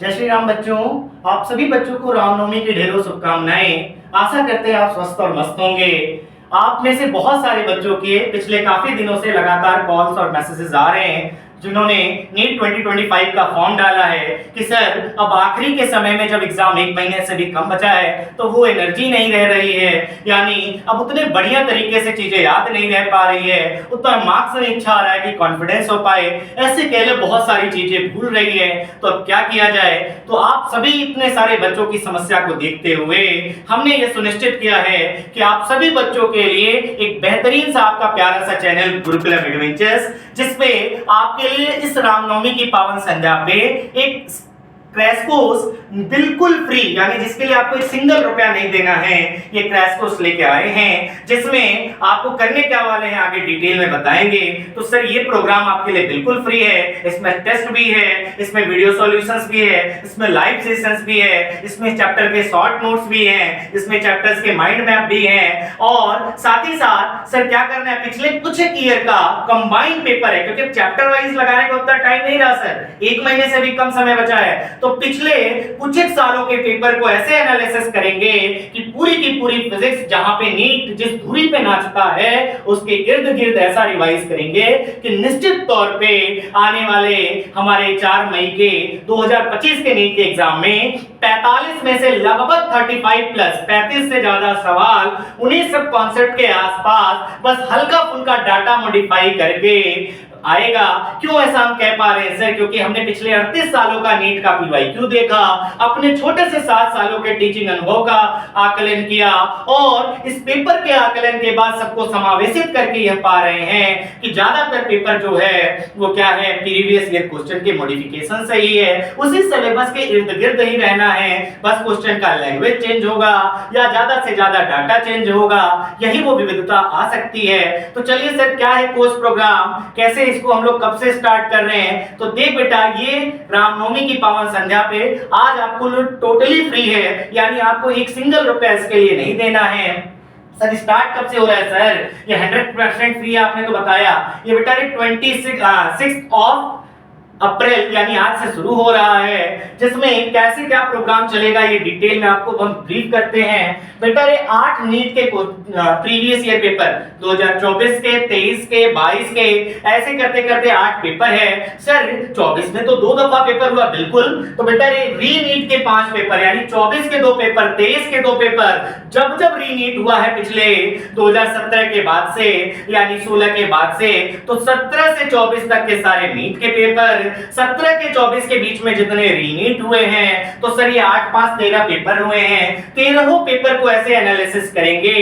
जय श्री राम बच्चों। आप सभी बच्चों को रामनवमी की ढेरों शुभकामनाएं। आशा करते हैं आप स्वस्थ और मस्त होंगे। आप में से बहुत सारे बच्चों के पिछले काफी दिनों से लगातार कॉल्स और मैसेजेस आ रहे हैं जिन्होंने नीट 2025 का फॉर्म डाला है कि सर अब आखिरी के समय में जब एग्जाम एक महीने से भी कम बचा है तो वो एनर्जी नहीं रह रही है, यानी अब उतने बढ़िया तरीके से चीजें याद नहीं रह पा रही है, उतना मार्क्स नहीं इच्छा आ रहा है कि कॉन्फिडेंस हो पाए, ऐसे कह लो बहुत सारी चीजें भूल रही है। तो अब क्या किया जाए? तो आप सभी इतने सारे बच्चों की समस्या को देखते हुए हमने ये सुनिश्चित किया है कि आप सभी बच्चों के लिए एक बेहतरीन सा आपका प्यारा सा चैनल गुरुकुलम एडवेंचर्स, जिसपे आपके लिए इस रामनवमी की पावन संध्या पे एक क्रैश कोर्स बिल्कुल फ्री, यानी जिसके लिए आपको एक सिंगल रुपया नहीं देना है, ये क्रैश कोर्स लेके आए हैं जिसमें आपको करने क्या वाले हैं आगे डिटेल में बताएंगे। तो सर ये प्रोग्राम आपके लिए बिल्कुल फ्री है, इसमें टेस्ट भी है, इसमें वीडियो सॉल्यूशंस भी है, इसमें लाइव सेशंस भी है, इसमें चैप्टर के शॉर्ट नोट्स भी हैं, इसमें चैप्टर्स के माइंड मैप भी हैं, और साथ ही साथ सर क्या करना है, पिछले कुछ एक ईयर का कंबाइंड पेपर है, क्योंकि चैप्टर वाइज लगाने का उतना टाइम नहीं रहा सर, एक महीने से भी कम समय बचा है। तो पिछले कुछ एक सालों के पेपर को ऐसे एनालिसिस करेंगे कि पूरी की पूरी फिजिक्स जहां पे नीट जिस धुरी पे नाचता है उसके इर्द गिर्द ऐसा रिवाइज करेंगे कि निश्चित तौर पे आने वाले हमारे 4 मई के 2025 के नीट के एग्जाम में 45 में से लगभग 35 प्लस 35 से ज्यादा सवाल उन्हीं सब कॉन्सेप्ट के आसपास बस हल्का फुल्का डाटा मॉडिफाई करके आएगा। क्यों ऐसा हम कह पा रहे हैं सर? क्योंकि हमने पिछले 38 सालों का नीट का पीवाईक्यू देखा, अपने छोटे से 7 सालों के टीचिंग अनुभव का आकलन किया, और इस पेपर के आकलन के बाद सबको समावेशित करके यह पा रहे हैं कि ज्यादातर पेपर जो है वो क्या है, प्रीवियस ईयर क्वेश्चन के मॉडिफिकेशन से ही है, उसी सिलेबस के इर्द गिर्द ही रहना है, बस क्वेश्चन का लैंग्वेज चेंज होगा या ज्यादा से ज्यादा डाटा चेंज होगा, यही वो विविधता आ सकती है। तो चलिए सर क्या है कोर्स प्रोग्राम, कैसे इसको हम लोग कब से स्टार्ट कर रहे हैं? तो देख बेटा, ये रामनवमी की पावन संध्या पे आज आपको टोटली फ्री है, यानी आपको एक सिंगल रुपया इसके लिए नहीं देना है। सर स्टार्ट कब से हो रहा है सर? ये 100% फ्री है, आपने तो बताया। ये बेटा 26 ऑफ अप्रैल यानी आज से शुरू हो रहा है, जिसमें कैसे क्या प्रोग्राम चलेगा ये डिटेल में आपको हम ब्रीफ करते हैं। बेटा ये 8 नीट के प्रीवियस ईयर पेपर 2024 के, 23 के, 22 के, ऐसे करते करते 8 पेपर है। सर 24 में तो 2 दफा पेपर हुआ, बिल्कुल। तो बेटा ये री नीट के 5 पेपर, यानी 24 के 2 पेपर, 23 के 2 पेपर, जब जब री नीट हुआ है पिछले 2017 के बाद से, यानी 16 के बाद से, तो 17 से 24 तक के सारे नीट के पेपर, 17 के 24 के बीच में जितने रीनीट हुए हैं, तो सर ये 8 5 13 पेपर हुए हैं। 13 पेपर को ऐसे एनालिसिस करेंगे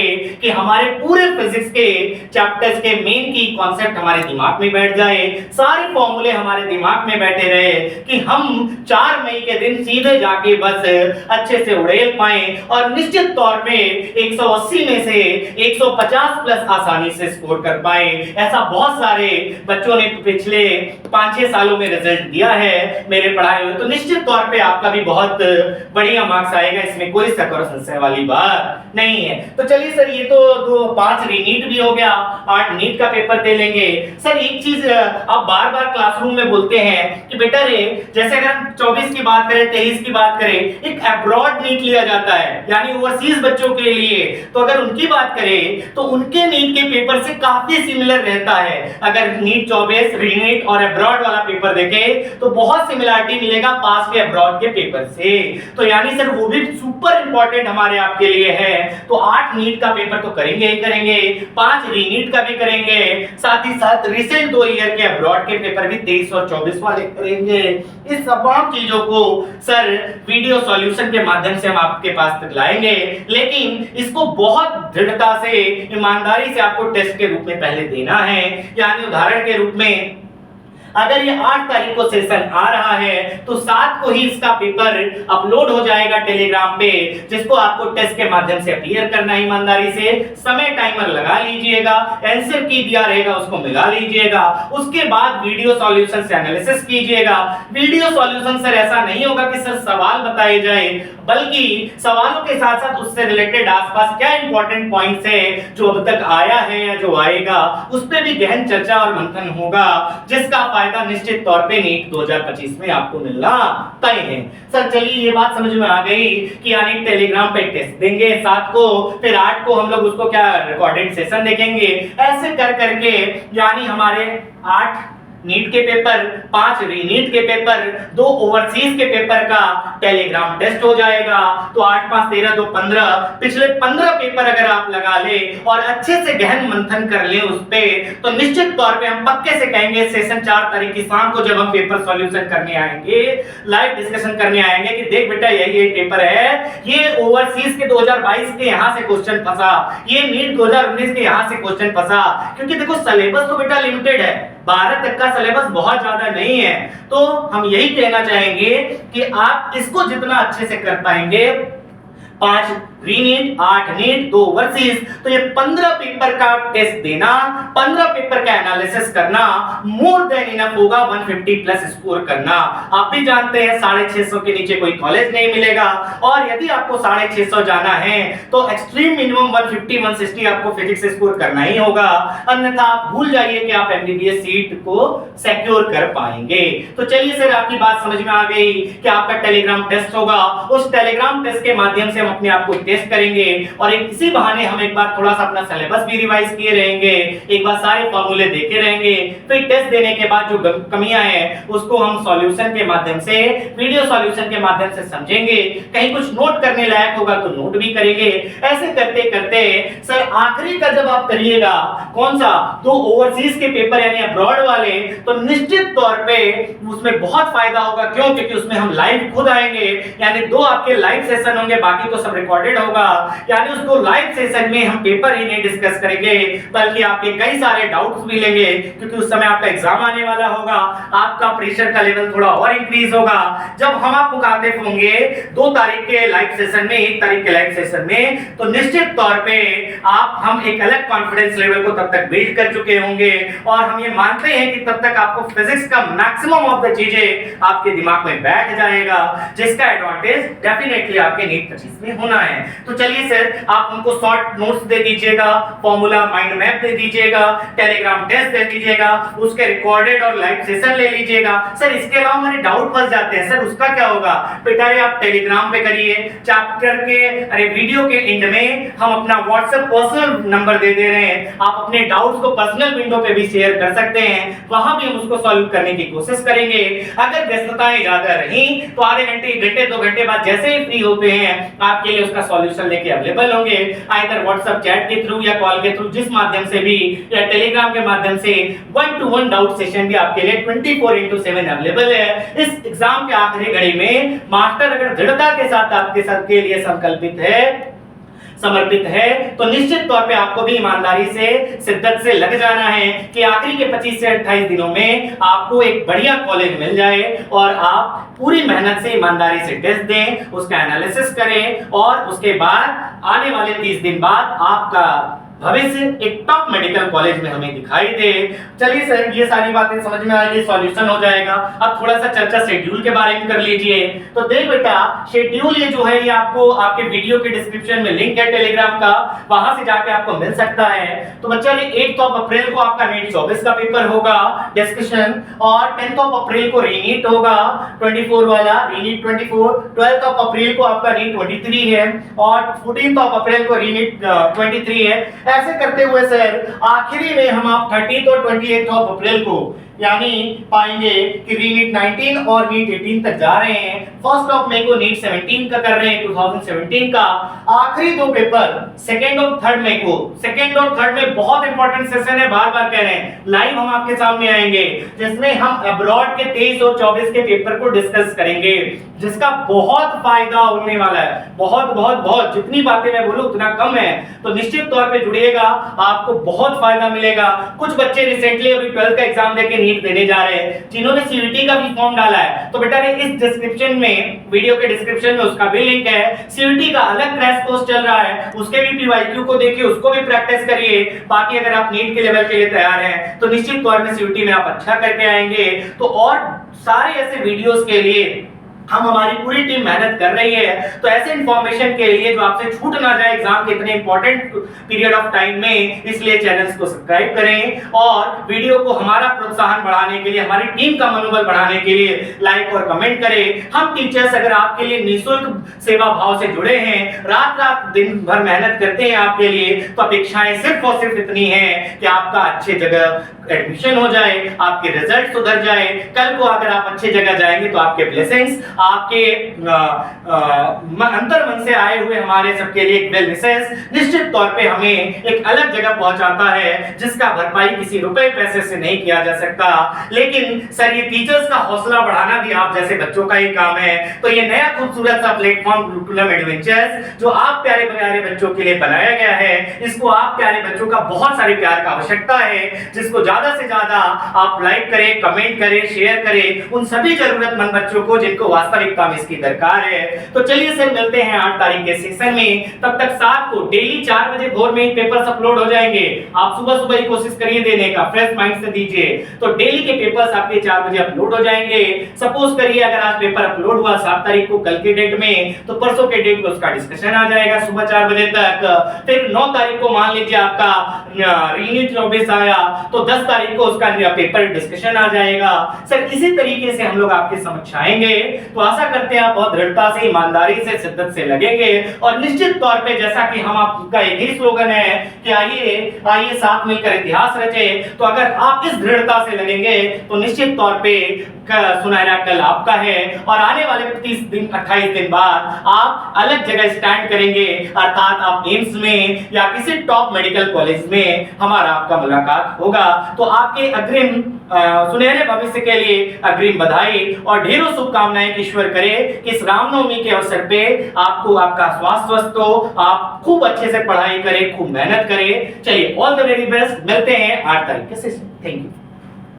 कि हमारे पूरे फिजिक्स के चैप्टर्स के मेन की कॉन्सेप्ट हमारे दिमाग में बैठ जाए, सारे फॉर्मूले हमारे दिमाग में बैठे रहे कि हम 4 मई के दिन सीधे जाके बस अच्छे से उड़ेल पाए और निश्चित तौर पे 180 में से 150 प्लस आसानी से स्कोर कर पाए। ऐसा बहुत सारे बच्चों ने पिछले 5-6 सालों में रिजल्ट दिया है मेरे पढ़ाए हुए, तो निश्चित तौर पे आपका भी बहुत बढ़िया मार्क्स आएगा, इसमें कोई शक और संशय वाली बात नहीं है। तो चलिए सर ये तो 5 रीनीट भी हो गया, 8 नीट का पेपर दे लेंगे। सर एक चीज आप बार बार क्लासरूम में बोलते हैं कि बेटा रे, जैसे अगर हम 24 की बात करें, 23 की बात करें, एक अब्रॉड नीट लिया जाता है, यानी ओवरसीज बच्चों के लिए, तो अगर उनकी बात करें तो उनके नीट के पेपर से काफी सिमिलर रहता है। अगर नीट 24 रीनीट और अब्रॉड वाला पेपर देखें तो बहुत सिमिलरिटी मिलेगा पास के अब्रॉड के पेपर से, तो यानी सर वो भी सुपर इंपॉर्टेंट हमारे आपके लिए है। तो 8 नीट का पेपर तो करेंगे ही करेंगे, 5 रीनीट का भी करेंगे, साथ ही साथ रिसेंट 2 ईयर के अब्रॉड के पेपर भी 23 और 24 वाले करेंगे। इस तमाम चीजों को सर वीडियो सॉल्यूशन के माध्यम से हम आपके पास तक लाएंगे, लेकिन इसको बहुत दृढ़ता से, ईमानदारी से आपको टेस्ट के रूप में पहले देना है। यानी उदाहरण के रूप में अगर ये 8 तारीख को सेशन आ रहा है तो 7 को ही इसका पेपर अपलोड हो जाएगा टेलीग्राम पे, जिसको आपको टेस्ट के माध्यम से अपीयर करना है ईमानदारी से। समय टाइमर लगा लीजिएगा, आंसर की दिया रहेगा उसको मिला लीजिएगा, उसके बाद वीडियो सॉल्यूशन से एनालिसिस कीजिएगा। वीडियो सॉल्यूशन सर ऐसा नहीं होगा कि सर सवाल बताए जाए, बल्कि सवालों के साथ साथ उससे रिलेटेड आसपास क्या इंपॉर्टेंट पॉइंट्स है जो अब तक आया है या जो आएगा, उस पे भी गहन चर्चा और मंथन होगा, जिसका फायदा निश्चित तौर पे नीट 2025 में आपको मिलना तय है। सर चलिए ये बात समझ में आ गई कि यानी टेलीग्राम पे टेस्ट देंगे 7 को, फिर 8 को हम लोग उसको क्या रिकॉर्डेड सेशन देखेंगे, ऐसे कर करके यानी हमारे 8 नीट के पेपर, 5 रीनीट के पेपर, 2 ओवरसीज के पेपर का टेलीग्राम टेस्ट हो जाएगा। तो 8 5 13 2 15 पिछले 15 पेपर अगर आप लगा ले और अच्छे से गहन मंथन कर ले उस पे, तो निश्चित तौर पे हम पक्के से कहेंगे सेशन 4 तारीख की शाम को जब हम पेपर सॉल्यूशन करने आएंगे, लाइव डिस्कशन करने आएंगे कि देख बेटा यही पेपर है, ये ओवरसीज के 2022 के यहां से क्वेश्चन फंसा, ये नीट 2019 के यहां से क्वेश्चन फंसा। क्योंकि देखो सिलेबस तो बेटा लिमिटेड है, 12 तक का सिलेबस बहुत ज्यादा नहीं है। तो हम यही कहना चाहेंगे कि आप इसको जितना अच्छे से कर पाएंगे, 5 रीनीट, 8 नीट, 2 ओवरसीज, तो ये 15 पेपर का टेस्ट देना, 15 पेपर का एनालिसिस करना मोर देन इनफ होगा 150 प्लस स्कोर करना। आप भी जानते हैं 650 के नीचे कोई कॉलेज नहीं मिलेगा, और यदि आपको 650 जाना है तो एक्सट्रीम मिनिमम 150 160 आपको फिजिक्स स्कोर करना ही होगा, अन्यथा आप भूल जाइए कि आप एमबीबीएस सीट को सिक्योर कर पाएंगे। तो चलिए सर आपकी बात समझ में आ गई कि आपका टेलीग्राम टेस्ट होगा, उस टेलीग्राम टेस्ट के माध्यम से हम अपने आप को टेस्ट करेंगे, और इसी बहाने हम एक बार थोड़ा सा अपना सिलेबस भी रिवाइज किए रहेंगे, एक बार सारे फॉर्मूले देखे रहेंगे, फिर टेस्ट देने के बाद जो कमियां हैं उसको हम सॉल्यूशन के माध्यम से, वीडियो सॉल्यूशन के माध्यम से समझेंगे, कहीं कुछ नोट करने लायक होगा तो नोट भी करेंगे। ऐसे करते करते सर आखिरी का जब आप करिएगा कौन सा, 2 ओवरसीज के पेपर यानी अब्रॉड वाले, तो निश्चित तौर पे उसमें बहुत फायदा होगा। क्यों? क्योंकि उसमें हम लाइव खुद आएंगे, यानी 2 आपके लाइव सेशन होंगे, बाकी तो सब रिकॉर्डेड होगा। यानी उसको लाइव सेशन में हम पेपर ही नहीं डिस्कस करेंगे, बल्कि आपके कई सारे डाउट्स भी लेंगे, क्योंकि उस समय आपका एग्जाम आने वाला होगा, आपका प्रेशर का लेवल थोड़ा और इंक्रीज होगा। जब हम आप मुखातिब होंगे 2 तारीख के लाइव सेशन में, 1 तारीख के लाइव सेशन में, तो निश्चित तौर पे हम एक अलग कॉन्फिडेंस लेवल को तब तक बिल्ड कर चुके होंगे, और हम ये मानते हैं कि तब तक आपको फिजिक्स का मैक्सिमम ऑफ द चीजें आपके दिमाग में बैठ जाएगा, जिसका एडवांटेज डेफिनेटली आपके नीट 25 में होना है। तो चलिए सर आप उनको शॉर्ट नोट्स दे दीजिएगा, फॉर्मूला माइंड मैप दे दीजिएगा, टेलीग्राम टेस्ट दे दीजिएगा, उसके रिकॉर्डेड और लाइव सेशन ले लीजिएगा। सर इसके अलावा हमारे डाउट फंस जाते हैं, सर उसका क्या होगा? बेटा आप टेलीग्राम पे करिए, चैप्टर के वीडियो के एंड में हम अपना व्हाट्सएप पर्सनल नंबर दे दे रहे हैं, आप अपने डाउट्स को पर्सनल विंडो पे भी शेयर कर सकते हैं, वहां भी हम उसको सॉल्व करने की कोशिश करेंगे। अगर व्यस्तताएं ज्यादा रही तो आधे घंटे 1 घंटे 2 घंटे बाद जैसे ही फ्री होते हैं आपके लिए उसका सॉल्यूशन लेके अवेलेबल होंगे, आइदर व्हाट्सएप चैट के थ्रू या कॉल के थ्रू, जिस माध्यम से भी, या टेलीग्राम के माध्यम से 1-to-1 डाउट सेशन भी आपके लिए 24/7 अवेलेबल है। इस एग्जाम के आखिरी घड़ी में मास्टर अगर दृढ़ता के साथ आपके साथ के लिए संकल्पित है, समर्पित है, तो निश्चित तौर पे आपको भी ईमानदारी से, शिद्दत से लग जाना है कि आखिरी के 25 से 28 दिनों में आपको एक बढ़िया कॉलेज मिल जाए, और आप पूरी मेहनत से ईमानदारी से टेस्ट दें, उसका एनालिसिस करें, और उसके बाद आने वाले 30 दिन बाद आपका भविष्य एक टॉप मेडिकल कॉलेज में हमें दिखाई दे। चलिए सर ये सारी बातें समझ में आ गई, सॉल्यूशन हो जाएगा। अब थोड़ा सा चर्चा शेड्यूल के बारे में कर लीजिए। तो देख बेटा शेड्यूल ये जो है ये आपको आपके वीडियो के डिस्क्रिप्शन में लिंक है टेलीग्राम का, वहां से जाके आपको मिल सकता है। तो बच्चा ये 8 अप्रैल को आपका नीट 24 का पेपर होगा डिस्कशन, और 10 अप्रैल को रीनीट होगा 24 वाला, रीनीट 24, 12 अप्रैल को आपका नीट 23 है, और 14 अप्रैल को रीनीट 23 है। ऐसे करते हुए सर आखिरी में हम आप 30 और 28 अप्रैल को यानी पाएंगे कि नीट 19 और नीट 18 तक जा रहे हैं। 1 मई को नीट 17 का कर रहे हैं 2017 का। आखिरी 2 पेपर 2 और 3 मई को, 2 और 3 में बहुत इंपॉर्टेंट सेशन है, बार बार कह रहे हैं, लाइव हम आपके सामने आएंगे, जिसमें हम अब्रॉड के 23 और 24 के पेपर को डिस्कस करेंगे, जिसका बहुत फायदा होने वाला है। बहुत बहुत बहुत, जितनी बातें मैं बोलूं उतना कम है। तो निश्चित तौर पे जुड़िएगा, आपको बहुत फायदा मिलेगा। कुछ बच्चे रिसेंटली अभी 12 का एग्जाम देके नीट देने जा रहे हैं, जिन्होंने सीयूटी का भी फॉर्म डाला है, तो बेटा इस डिस्क्रिप्शन में, वीडियो के डिस्क्रिप्शन में उसका भी लिंक है। सीयूटी का अलग क्रैश कोर्स चल रहा है, उसके भी पीवाईक्यू को देखिए, उसको भी प्रैक्टिस करिए। बाकी अगर आप नीट के लेवल के लिए तैयार हैं तो निश्चित तौर पे सीयूटी में आप अच्छा करके आएंगे। तो और सारे ऐसे वीडियोस के लिए हम हमारी पूरी टीम मेहनत कर रही है। तो ऐसे इंफॉर्मेशन के लिए जो आपसे छूट ना जाए एग्जाम के इतने इंपॉर्टेंट पीरियड ऑफ टाइम में, इसलिए चैनल्स को सब्सक्राइब करें और वीडियो को हमारा प्रोत्साहन बढ़ाने के लिए, हमारी टीम का मनोबल बढ़ाने के लिए लाइक और कमेंट करें। हम टीचर्स अगर आपके लिए निःशुल्क सेवा भाव से जुड़े हैं, रात रात दिन भर मेहनत करते हैं आपके लिए, तो अपेक्षाएं सिर्फ और सिर्फ इतनी हैं कि आपका अच्छे जगह एडमिशन हो जाए, आपके रिजल्ट सुधर जाए। कल को अगर आप अच्छे जगह जाएंगे तो आपके ब्लेसिंग्स, आपके अंतर मन से आए हुए हमारे सबके लिए एक वेल विशेस निश्चित तौर पे हमें एक अलग जगह पहुंचाता है, जिसका भरपाई किसी रुपए पैसे से नहीं किया जा सकता। लेकिन सर, ये टीचर्स का हौसला बढ़ाना भी आप जैसे बच्चों का ही काम है। तो ये नया खूबसूरत सा प्लेटफॉर्म गुरुकुलम एडवेंचर्स जो आप प्यारे प्यारे बच्चों के लिए बनाया गया है, इसको आप प्यारे बच्चों का बहुत सारे प्यार का आवश्यकता है, जिसको ज्यादा से ज्यादा आप लाइक करें, कमेंट करें, शेयर करें उन सभी जरूरतमंद बच्चों को जिनको वास्तविकता में इसकी दरकार है। तो चलिए सर, मिलते हैं 8 तारीख के सेशन में। तब तक 7 को डेली 4 बजे भोर में ही पेपर्स अपलोड हो जाएंगे। आप सुबह सुबह ही कोशिश करिए देने का, फ्रेश माइंड से दीजिए। तो डेली के पेपर्स आपके 4 बजे अपलोड हो जाएंगे। सपोज करिए अगर आज पेपर अपलोड हुआ 7 तारीख को, कल के डेट में, तो परसों के डेट में उसका डिस्कशन आ जाएगा सुबह 4 बजे तक। फिर 9 तारीख को मान लीजिए आपका रीयूनिट नोटिस आया, तो 10 तारीख को उसका पेपर डिस्कशन आ जाएगा। सर, इसी तरीके से हम लोग आपके समक्ष आएंगे। तो आशा करते हैं आप बहुत दृढ़ता से, ईमानदारी से, शिद्दत से लगेंगे और निश्चित तौर पे जैसा कि हम आपका एक ही स्लोगन है कि आइए आइए साथ मिलकर इतिहास रचे। तो अगर आप इस दृढ़ता से लगेंगे तो निश्चित तौर पे सुनहरा कल आपका है और आने वाले 30 दिन 28 दिन बाद आप अलग जगह स्टैंड करेंगे, अर्थात आप एम्स में या किसी टॉप मेडिकल कॉलेज में हमारा आपका मुलाकात होगा। तो आपके अग्रिम सुनहरे भविष्य के लिए अग्रिम बधाई और ढेरों शुभकामनाएं कि ईश्वर करे कि इस रामनवमी के अवसर पे आपको आपका स्वास्थ्य स्वस्थ हो, आप खूब अच्छे से पढ़ाई करें, खूब मेहनत करें। चलिए, ऑल द वेरी बेस्ट। मिलते हैं 8 तारीख के सेशन। Thank you.